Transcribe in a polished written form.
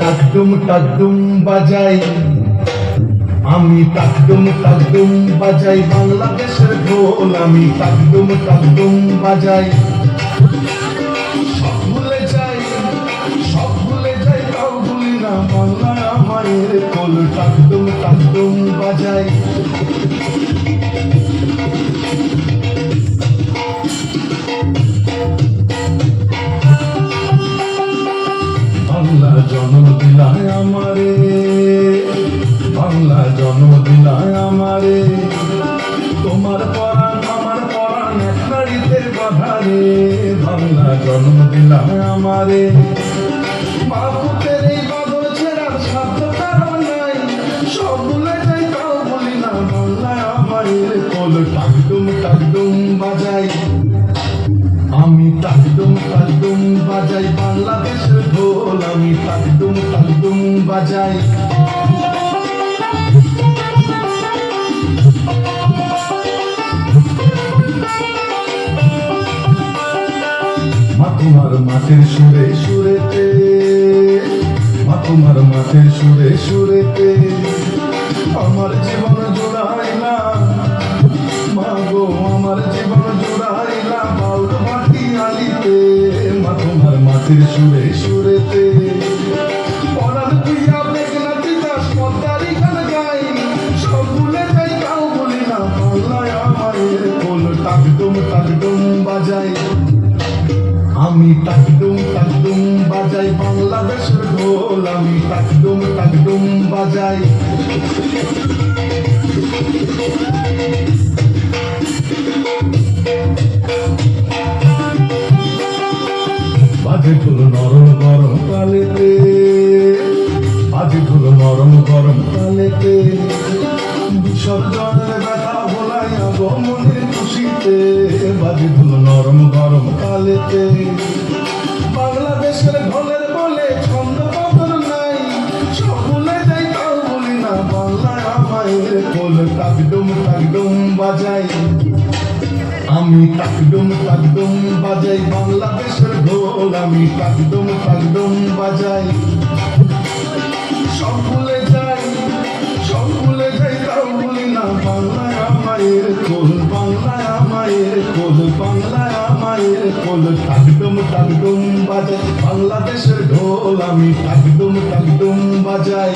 টাকডুম বাজাই, আমি টাকডুম বাজাই, বাংলাদেশের ঢোল আমি টাকডুম বাজাই। সব ভুলে যাই তাও ভুলি না বাংলা আমায়ের কোল, টাকডুম বাজাই। বাংলা জন্ম দিলায় আমারে, বাংলা জন্ম দিলায় আমারে, তোমার পরাণ আমার পরাণ এক নাড়িতে বাঁধা রে। বাংলা জন্ম দিলায় আমারে, মা পুতের এই বাঁধন ছেড়ার সাধ্য কারো নাই, সব ভুলে যাই তাও বলি না বাংলা আমায়ের কোল, টাকডুম বাজাই, আমি টাকডুম বাজাই, বাংলাদেশের ঢোল আমি টাকডুম বাজাই। মা তোমার মাটির সুরে সুরেতে, মা তোমার মাটির সুরে সুরেতে আমার জীবন জোড়াইলাম, মা গো আমার জীবন জোড়াইলাম বাউল মাটি আলিতে। মা তোমার মাটির সুরে সুরেতে পরাণ তুইয়া মেঘনা তিতাস পদ্মারি গান গাই, সব ভুলে যাই তাও বলি না বাংলায় আমায়ের কোল, টাকডুম বাজাই, আমি টাকডুম বাজাই, বাংলাদেশের ঢোল আমি টাকডুম বাজাই। বাজে ঢোল নরম গরম কালেতে, বাজে ঢোল নরম গরম কালেতে, বিসর্জনের ব্যথা ভোলাইয়া গো মনের খুশিতে। বাজে ঢোল নরম গরম কালেতে, বাংলাদেশের ঢোলের বলে ছন্দ বদল নাই, সব ভুলে যাই তাও বলি না বাংলায় আমায়ের কোল, টাকডুম বাজাই, আমি টাকডুম বাজাই, বাংলাদেশের ঢোল আমি টাকডুম বাজাই। সব ভুলে যাই তাও ভুলি না বাংলায় আমায়ের কোল, বাংলায় আমায়ের কোল, বাংলায় আমায়ের কোল, টাকডুম বাজাই, বাংলাদেশের ঢোল আমি টাকডুম বাজাই।